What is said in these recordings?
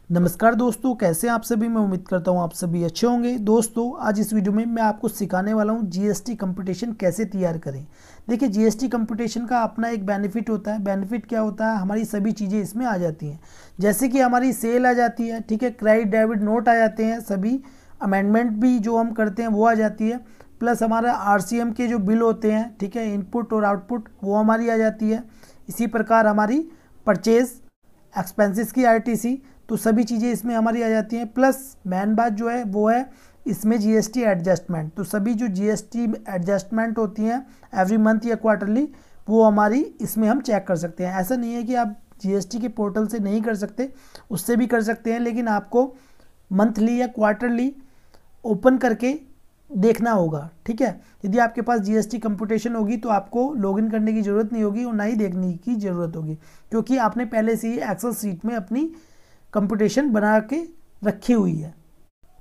नमस्कार दोस्तों, कैसे हैं आप सभी। मैं उम्मीद करता हूं आप सभी अच्छे होंगे। दोस्तों, आज इस वीडियो में मैं आपको सिखाने वाला हूं जीएसटी कंप्यूटेशन कैसे तैयार करें। देखिए, जीएसटी कंप्यूटेशन का अपना एक बेनिफिट होता है। बेनिफिट क्या होता है, हमारी सभी चीज़ें इसमें आ जाती हैं। जैसे कि हमारी सेल आ जाती है, ठीक है, क्रेडिट डेबिट नोट आ जाते हैं, सभी अमेंडमेंट भी जो हम करते हैं वो आ जाती है, प्लस हमारा आरसीएम के जो बिल होते हैं, ठीक है, इनपुट और आउटपुट, वो हमारी आ जाती है। इसी प्रकार हमारी परचेज एक्सपेंसेस की आरटीसी, तो सभी चीज़ें इसमें हमारी आ जाती हैं। प्लस मेन बात जो है वो है इसमें जीएसटी एडजस्टमेंट। तो सभी जो जीएसटी एडजस्टमेंट होती हैं एवरी मंथ या क्वार्टरली, वो हमारी इसमें हम चेक कर सकते हैं। ऐसा नहीं है कि आप जीएसटी के पोर्टल से नहीं कर सकते, उससे भी कर सकते हैं, लेकिन आपको मंथली या क्वार्टरली ओपन करके देखना होगा, ठीक है। यदि आपके पास जीएसटी कंप्यूटेशन होगी तो आपको लॉगिन करने की ज़रूरत नहीं होगी और ना ही देखने की ज़रूरत होगी, क्योंकि आपने पहले से ही एक्सेल सीट में अपनी कंप्यूटेशन बना के रखी हुई है।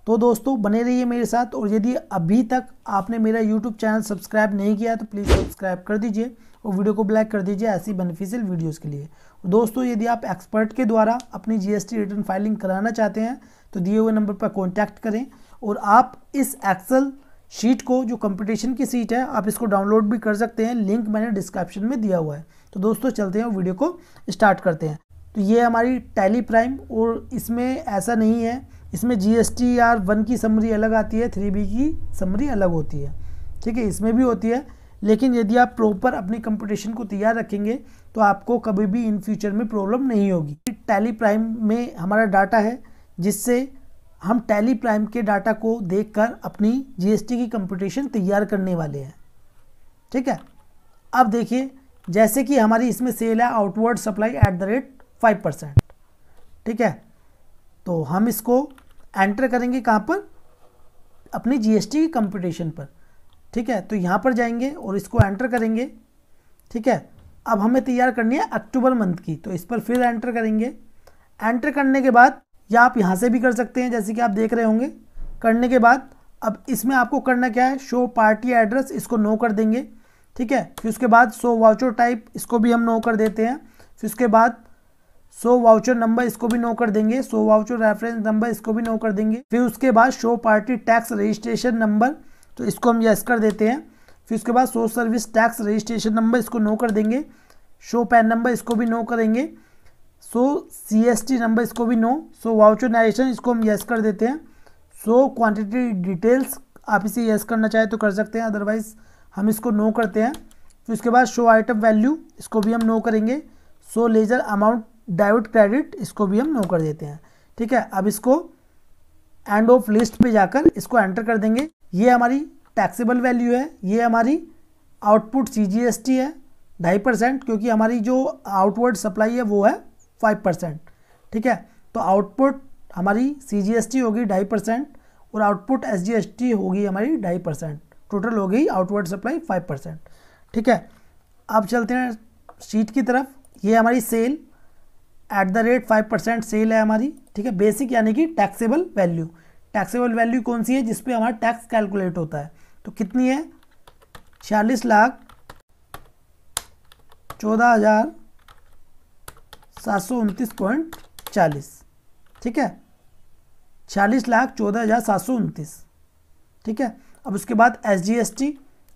तो दोस्तों, बने रहिए मेरे साथ। और यदि अभी तक आपने मेरा यूट्यूब चैनल सब्सक्राइब नहीं किया तो प्लीज़ सब्सक्राइब कर दीजिए और वीडियो को लाइक कर दीजिए ऐसी बेनिफिशियल वीडियोस के लिए। दोस्तों, यदि आप एक्सपर्ट के द्वारा अपनी जीएसटी रिटर्न फाइलिंग कराना चाहते हैं तो दिए हुए नंबर पर कॉन्टैक्ट करें। और आप इस एक्सेल शीट को, जो कंप्यूटेशन की सीट है, आप इसको डाउनलोड भी कर सकते हैं। लिंक मैंने डिस्क्रिप्शन में दिया हुआ है। तो दोस्तों, चलते हैं वीडियो को स्टार्ट करते हैं। तो ये हमारी टैली प्राइम, और इसमें ऐसा नहीं है, इसमें GSTR1 की समरी अलग आती है, 3B की समरी अलग होती है, ठीक है, इसमें भी होती है। लेकिन यदि आप प्रॉपर अपनी कंप्यूटेशन को तैयार रखेंगे तो आपको कभी भी इन फ्यूचर में प्रॉब्लम नहीं होगी। टैली प्राइम में हमारा डाटा है, जिससे हम टैली प्राइम के डाटा को देखकर अपनी जीएसटी की कंप्यूटेशन तैयार करने वाले हैं, ठीक है। अब देखिए, जैसे कि हमारी इसमें सेल है आउटवर्ड सप्लाई @5%, ठीक है। तो हम इसको एंटर करेंगे कहाँ पर, अपनी जीएसटी की कंप्यूटेशन पर, ठीक है। तो यहाँ पर जाएंगे और इसको एंटर करेंगे, ठीक है। अब हमें तैयार करनी है अक्टूबर मंथ की, तो इस पर फिर एंटर करेंगे। एंटर करने के बाद, या आप यहाँ से भी कर सकते हैं जैसे कि आप देख रहे होंगे। करने के बाद अब इसमें आपको करना क्या है, शो पार्टी एड्रेस, इसको नो कर देंगे, ठीक है। फिर उसके बाद शो वाउचर टाइप, इसको भी हम नो कर देते हैं। फिर उसके बाद शो वाउचर नंबर, इसको भी नो कर देंगे। शो वाउचर रेफरेंस नंबर, इसको भी नो कर देंगे। फिर उसके बाद show party tax registration number, तो इसको हम यस कर देते हैं। फिर उसके बाद show service tax registration number, इसको नो कर देंगे। शो पैन नंबर, इसको भी नो करेंगे। सो CST नंबर, इसको भी नो। सो वाउचर नरेशन, इसको हम यस कर देते हैं। सो क्वांटिटी डिटेल्स, आप इसे यस करना चाहे तो कर सकते हैं, अदरवाइज हम इसको नो करते हैं। फिर उसके बाद शो आइटम वैल्यू, इसको भी हम नो करेंगे। सो लेजर अमाउंट डेबिट क्रेडिट, इसको भी हम नो कर देते हैं, ठीक है। अब इसको एंड ऑफ लिस्ट पे जाकर इसको एंटर कर देंगे। ये हमारी टैक्सेबल वैल्यू है। ये हमारी आउटपुट CGST है 2.5%, क्योंकि हमारी जो आउटवर्ड सप्लाई है वो है 5%, ठीक है। तो आउटपुट हमारी CGST होगी 2.5% और आउटपुट SGST होगी हमारी 2.5%। टोटल हो गई आउटवर्ड सप्लाई 5%, ठीक है। अब चलते हैं शीट की तरफ। ये हमारी सेल @5% सेल है हमारी, ठीक है। बेसिक यानी कि टैक्सेबल वैल्यू। टैक्सेबल वैल्यू कौन सी है, जिसपे हमारा टैक्स कैलकुलेट होता है। तो कितनी है, 46,14,729.40, ठीक है। 46,14,729, ठीक है। अब उसके बाद SGST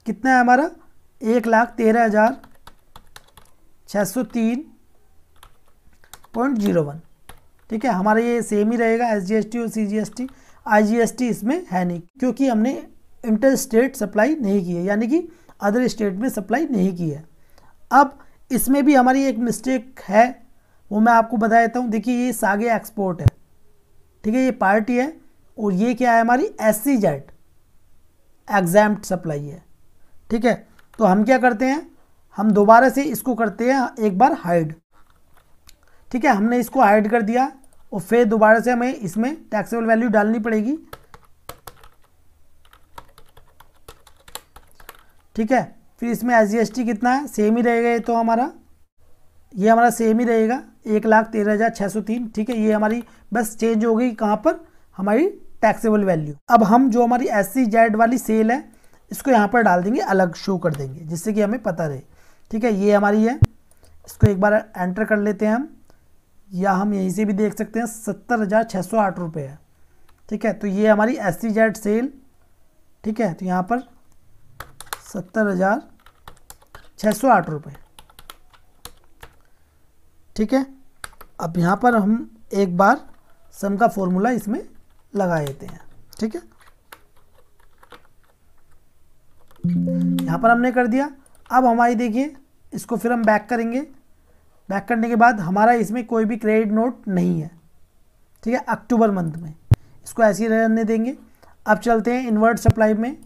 कितना है हमारा, 1,13,603.01, ठीक है। हमारा ये सेम ही रहेगा SGST और CGST। IGST इसमें है नहीं, क्योंकि हमने इंटर स्टेट सप्लाई नहीं की है, यानी कि अदर स्टेट में सप्लाई नहीं की है। अब इसमें भी हमारी एक मिस्टेक है, वो मैं आपको बता देता हूँ। देखिए, ये सागे एक्सपोर्ट है, ठीक है, ये पार्टी है। और ये क्या है, हमारी SCZ एग्जैम्प्ट सप्लाई है, ठीक है। तो हम क्या करते हैं, हम दोबारा से इसको करते हैं एक बार हाइड, ठीक है। हमने इसको हाइड कर दिया और फिर दोबारा से हमें इसमें टैक्सेबल वैल्यू डालनी पड़ेगी, ठीक है। फिर इसमें SGST कितना है, सेम ही रहेगा। ये तो ये हमारा सेम ही रहेगा, 1,13,603, ठीक है। ये हमारी बस चेंज हो गई कहाँ पर, हमारी टैक्सेबल वैल्यू। अब हम जो हमारी SCZ वाली सेल है, इसको यहाँ पर डाल देंगे, अलग शो कर देंगे, जिससे कि हमें पता रहे, ठीक है। ये हमारी है, इसको एक बार एंटर कर लेते हैं हम। या हम यहीं से भी देख सकते हैं 70,608 रुपये है। ठीक है, तो ये हमारी SEZ सेल। ठीक है, तो यहाँ पर 70,608 रुपये। ठीक है, अब यहाँ पर हम एक बार सम का फॉर्मूला इसमें लगा देते हैं। ठीक है, यहाँ पर हमने कर दिया। अब हमारी देखिए, इसको फिर हम बैक करेंगे। बैक करने के बाद हमारा इसमें कोई भी क्रेडिट नोट नहीं है। ठीक है, अक्टूबर मंथ में इसको ऐसे ही रहने देंगे। अब चलते हैं इन्वर्ट सप्लाई में।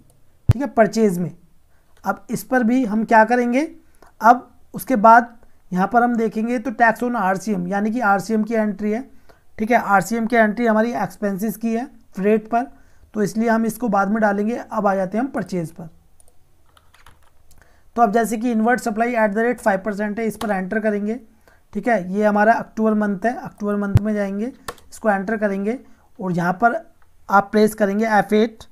ठीक है, परचेज में। अब इस पर भी हम क्या करेंगे, अब उसके बाद यहाँ पर हम देखेंगे तो टैक्स ऑन RCM, यानी कि RCM की एंट्री है। ठीक है, RCM की एंट्री हमारी एक्सपेंसेस की है फ्रेट पर, तो इसलिए हम इसको बाद में डालेंगे। अब आ जाते हैं हम परचेज पर। तो अब जैसे कि इन्वर्ट सप्लाई @5% है, इस पर एंटर करेंगे। ठीक है, ये हमारा अक्टूबर मंथ है। अक्टूबर मंथ में जाएंगे, इसको एंटर करेंगे और यहाँ पर आप प्रेस करेंगे F8।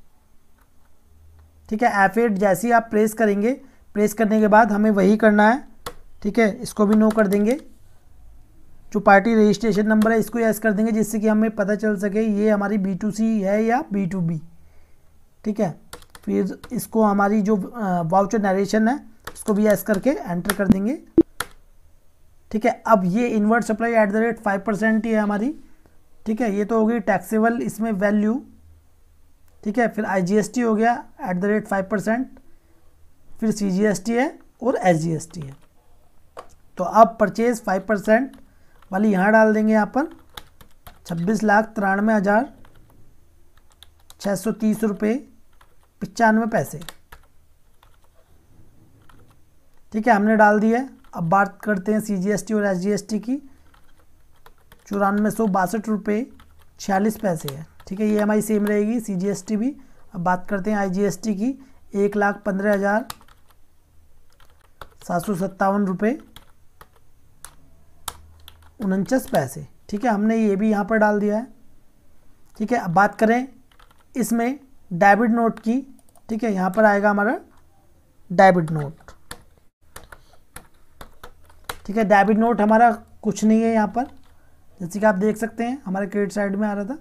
ठीक है, F8 जैसे ही आप प्रेस करेंगे, प्रेस करने के बाद हमें वही करना है। ठीक है, इसको भी नो कर देंगे। जो पार्टी रजिस्ट्रेशन नंबर है इसको यस कर देंगे, जिससे कि हमें पता चल सके ये हमारी B2C है या B2B। ठीक है, फिर इसको हमारी जो वाउचर नरेशन है इसको भी यस करके एंटर कर देंगे। ठीक है, अब ये इन्वर्ट सप्लाई @5% ही है हमारी। ठीक है, ये तो हो गई टैक्सेबल इसमें वैल्यू। ठीक है, फिर IGST हो गया @5%, फिर CGST है और SGST है। तो अब परचेज 5% वाली यहाँ डाल देंगे। यहाँ पर 26,93,630 रुपये 95 पैसे। ठीक है, हमने डाल दिया। अब बात करते हैं CGST और SGST की। 9462 रुपये 46 पैसे है। ठीक है, ये हमारी सेम रहेगी CGST भी। अब बात करते हैं IGST की। 1,15,757 रुपये 49 पैसे। ठीक है, हमने ये भी यहाँ पर डाल दिया है। ठीक है, अब बात करें इसमें डेबिट नोट की। ठीक है, यहाँ पर आएगा हमारा डेबिट नोट। ठीक है, डेबिट नोट हमारा कुछ नहीं है यहाँ पर, जैसे कि आप देख सकते हैं हमारे क्रेडिट साइड में आ रहा था,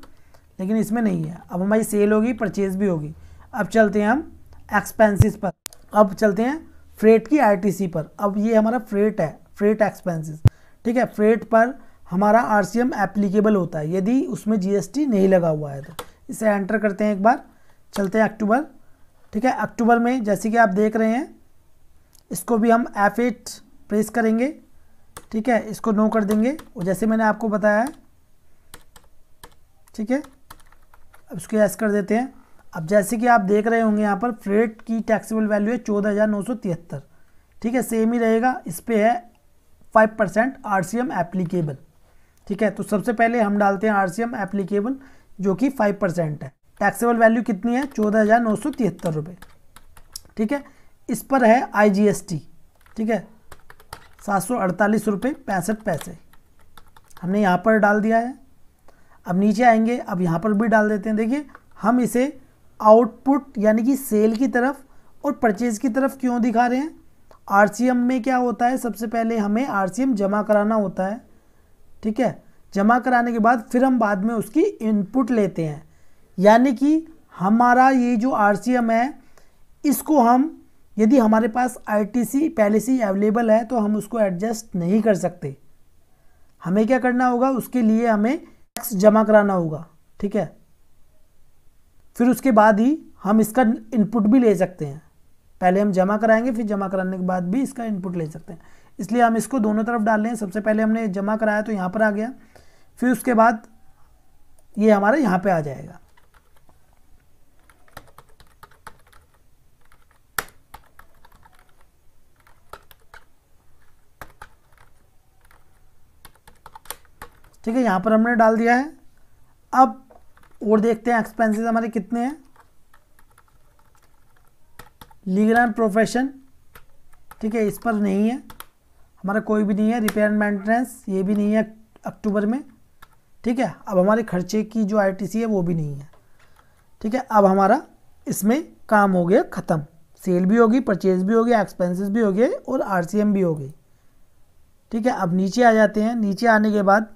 लेकिन इसमें नहीं है। अब हमारी सेल होगी, परचेज भी होगी। अब चलते हैं हम एक्सपेंसेस पर। अब चलते हैं फ्रेट की RTC पर। अब ये हमारा फ्रेट है, फ्रेट एक्सपेंसेस। ठीक है, फ्रेट पर हमारा RCM एप्लीकेबल होता है यदि उसमें GST नहीं लगा हुआ है। तो इसे एंटर करते हैं एक बार। चलते हैं अक्टूबर। ठीक है, अक्टूबर में जैसे कि आप देख रहे हैं, इसको भी हम F8 प्रेस करेंगे। ठीक है, इसको नो कर देंगे और जैसे मैंने आपको बताया। ठीक है, अब इसको यस कर देते हैं। अब जैसे कि आप देख रहे होंगे यहाँ पर फ्रेट की टैक्सेबल वैल्यू है 14,973। ठीक है, सेम ही रहेगा। इस पे है 5% RCM एप्लीकेबल। ठीक है, तो सबसे पहले हम डालते हैं RCM एप्लीकेबल जो कि 5% है। टैक्सेबल वैल्यू कितनी है? 14,973 रुपये। ठीक है, इस पर है IGST। ठीक है, 748 रुपये 65 पैसे हमने यहाँ पर डाल दिया है। अब नीचे आएंगे, अब यहाँ पर भी डाल देते हैं। देखिए, हम इसे आउटपुट यानी कि सेल की तरफ और परचेज की तरफ क्यों दिखा रहे हैं? RCM में क्या होता है, सबसे पहले हमें RCM जमा कराना होता है। ठीक है, जमा कराने के बाद फिर हम बाद में उसकी इनपुट लेते हैं। यानी कि हमारा ये जो RCM है, इसको हम यदि हमारे पास ITC पहले से ही अवेलेबल है तो हम उसको एडजस्ट नहीं कर सकते। हमें क्या करना होगा, उसके लिए हमें टैक्स जमा कराना होगा। ठीक है, फिर उसके बाद ही हम इसका इनपुट भी ले सकते हैं। पहले हम जमा कराएंगे, फिर जमा कराने के बाद भी इसका इनपुट ले सकते हैं। इसलिए हम इसको दोनों तरफ डाल रहे हैं। सबसे पहले हमने जमा कराया तो यहाँ पर आ गया, फिर उसके बाद ये हमारा यहाँ पे आ जाएगा। ठीक है, यहाँ पर हमने डाल दिया है। अब और देखते हैं एक्सपेंसेस हमारे कितने हैं। लीगल एंड प्रोफेशन, ठीक है, इस पर नहीं है, हमारा कोई भी नहीं है। रिपेयर एंड मेंटेनेंस, ये भी नहीं है अक्टूबर में। ठीक है, अब हमारे खर्चे की जो ITC है वो भी नहीं है। ठीक है, अब हमारा इसमें काम हो गया ख़त्म। सेल भी होगी, परचेज भी हो गया, एक्सपेंसेस भी हो गए और RCM भी हो गई। ठीक है, अब नीचे आ जाते हैं। नीचे आने के बाद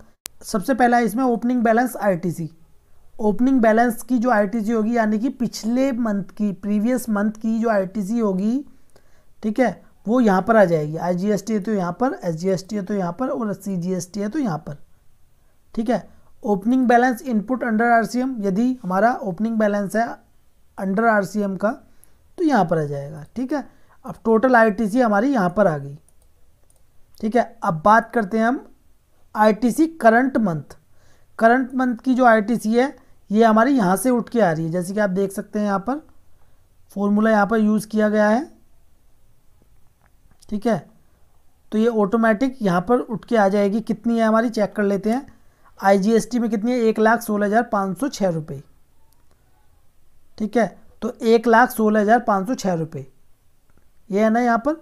सबसे पहला इसमें opening balance ITC. Opening balance की जो आईटीसी होगी यानी कि पिछले मंथ की, प्रीवियस मंथ की जो आईटीसी होगी, ठीक है, वो यहाँ पर आ जाएगी। आईजीएसटी है तो यहाँ पर, एसजीएसटी है तो यहाँ पर, और सीजीएसटी है तो यहाँ पर, ठीक है। Opening balance input under RCM, यदि हमारा ओपनिंग बैलेंस है अंडर आरसीएम का तो यहाँ पर आ जाएगा, ठीक है। अब टोटल आईटीसी हमारी यहाँ पर आ गई, ठीक है। अब बात करते हैं हम ITC current month. Current month की जो आईटीसी है ये हमारी यहाँ से उठ के आ रही है, जैसे कि आप देख सकते हैं यहाँ पर फॉर्मूला यहाँ पर यूज़ किया गया है, ठीक है। तो ये ऑटोमेटिक यहाँ पर उठ के आ जाएगी। कितनी है हमारी, चेक कर लेते हैं। आईजीएसटी में कितनी है, 1,16,506 रुपये, ठीक है। तो 1,16,506 रुपये ये है ना, यहाँ पर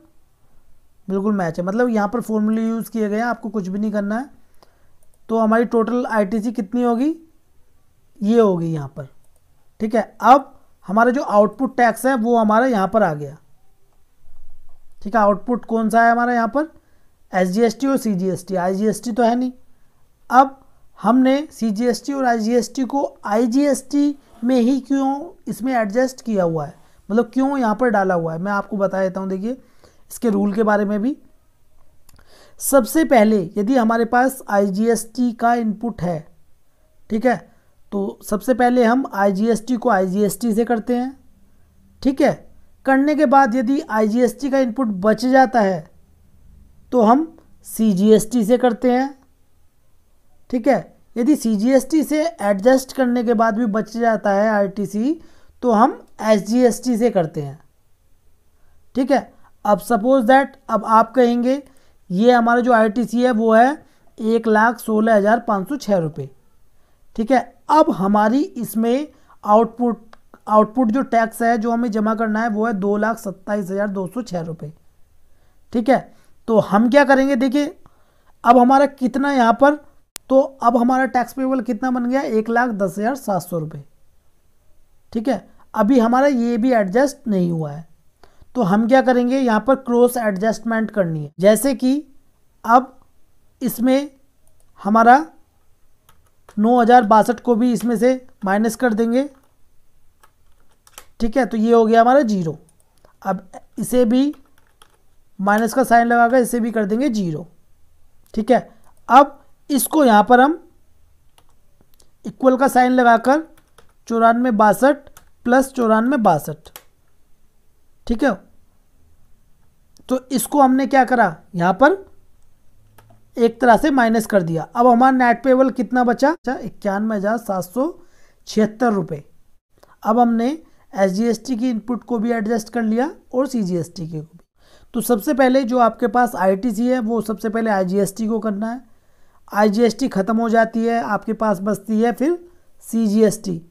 बिल्कुल मैच है, मतलब यहाँ पर फॉर्मूले यूज़ किए गए हैं, आपको कुछ भी नहीं करना है। तो हमारी टोटल आईटीसी कितनी होगी, ये होगी यहाँ पर, ठीक है। अब हमारा जो आउटपुट टैक्स है वो हमारा यहाँ पर आ गया, ठीक है। आउटपुट कौन सा है हमारा यहाँ पर, एसजीएसटी और सीजीएसटी। आईजीएसटी तो है नहीं। अब हमने सीजीएसटी और आईजीएसटी को आईजीएसटी में ही क्यों इसमें एडजस्ट किया हुआ है, मतलब क्यों यहाँ पर डाला हुआ है, मैं आपको बता देता हूँ। देखिए इसके रूल के बारे में भी। सबसे पहले यदि हमारे पास आईजीएसटी का इनपुट है, ठीक है, तो सबसे पहले हम आईजीएसटी को आईजीएसटी से करते हैं, ठीक है। करने के बाद यदि आईजीएसटी का इनपुट बच जाता है तो हम सीजीएसटी से करते हैं, ठीक है। यदि सीजीएसटी से एडजस्ट करने के बाद भी बच जाता है आईटीसी तो हम एसजीएसटी से करते हैं, ठीक है। अब सपोज दैट अब आप कहेंगे ये हमारा जो आईटीसी है वो है 1,16,506 रुपये, ठीक है। अब हमारी इसमें आउटपुट जो टैक्स है जो हमें जमा करना है वो है 2,27,206 रुपये, ठीक है। तो हम क्या करेंगे, देखिए अब हमारा कितना यहाँ पर, तो अब हमारा टैक्स पेबल कितना बन गया, 1,10,700 रुपये, ठीक है। अभी हमारा ये भी एडजस्ट नहीं हुआ है, तो हम क्या करेंगे, यहाँ पर क्रॉस एडजस्टमेंट करनी है। जैसे कि अब इसमें हमारा 9,062 को भी इसमें से माइनस कर देंगे, ठीक है। तो ये हो गया हमारा 0। अब इसे भी माइनस का साइन लगाकर इसे भी कर देंगे 0, ठीक है। अब इसको यहाँ पर हम इक्वल का साइन लगाकर 94,62 प्लस 94,62, ठीक है। तो इसको हमने क्या करा, यहाँ पर एक तरह से माइनस कर दिया। अब हमारा नेट पेबल कितना बचा, 91,776 रुपये। अब हमने एसजीएसटी की इनपुट को भी एडजस्ट कर लिया और सीजीएसटी के को भी। तो सबसे पहले जो आपके पास आईटीसी है वो सबसे पहले आईजीएसटी को करना है। आईजीएसटी ख़त्म हो जाती है, आपके पास बचती है फिर सीजीएसटी,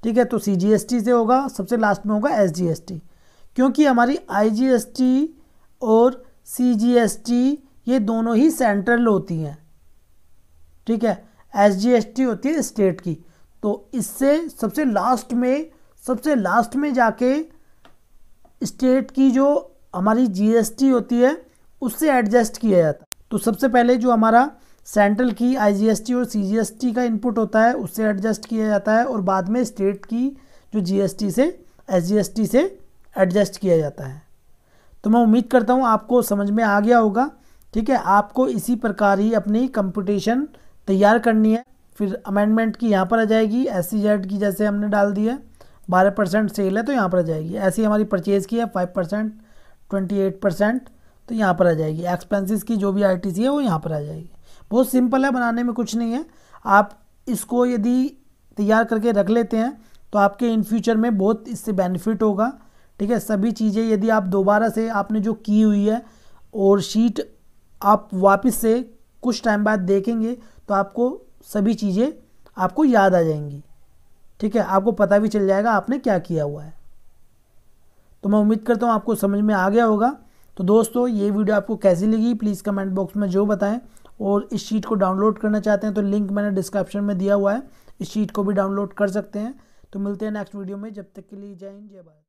ठीक है। तो सीजीएसटी से होगा, सबसे लास्ट में होगा एसजीएसटी, क्योंकि हमारी आईजीएसटी और सीजीएसटी ये दोनों ही सेंट्रल होती हैं, ठीक है। एसजीएसटी होती है स्टेट की, तो इससे सबसे लास्ट में जाके स्टेट की जो हमारी जीएसटी होती है उससे एडजस्ट किया जाता है। तो सबसे पहले जो हमारा सेंट्रल की आईजीएसटी और सीजीएसटी का इनपुट होता है उससे एडजस्ट किया जाता है, और बाद में स्टेट की जो जीएसटी से एसजीएसटी से एडजस्ट किया जाता है। तो मैं उम्मीद करता हूँ आपको समझ में आ गया होगा, ठीक है। आपको इसी प्रकार ही अपनी कंप्यूटेशन तैयार करनी है। फिर अमेंडमेंट की यहाँ पर आ जाएगी, SEZ की जैसे हमने डाल दी है, 12% सेल है तो यहाँ पर आ जाएगी। ऐसी हमारी परचेज़ की है 5%, 28%, तो यहाँ पर आ जाएगी। एक्सपेंसेस की जो भी आईटीसी है वो यहाँ पर आ जाएगी। बहुत सिंपल है, बनाने में कुछ नहीं है। आप इसको यदि तैयार करके रख लेते हैं तो आपके इन फ्यूचर में बहुत इससे बेनिफिट होगा, ठीक है। सभी चीज़ें यदि आप दोबारा से आपने जो की हुई है और शीट आप वापस से कुछ टाइम बाद देखेंगे तो आपको सभी चीज़ें आपको याद आ जाएंगी, ठीक है। आपको पता भी चल जाएगा आपने क्या किया हुआ है। तो मैं उम्मीद करता हूँ आपको समझ में आ गया होगा। तो दोस्तों ये वीडियो आपको कैसी लगी प्लीज़ कमेंट बॉक्स में जो बताएं, और इस शीट को डाउनलोड करना चाहते हैं तो लिंक मैंने डिस्क्रिप्शन में दिया हुआ है, इस शीट को भी डाउनलोड कर सकते हैं। तो मिलते हैं नेक्स्ट वीडियो में, जब तक के लिए जय हिंद जय भारत।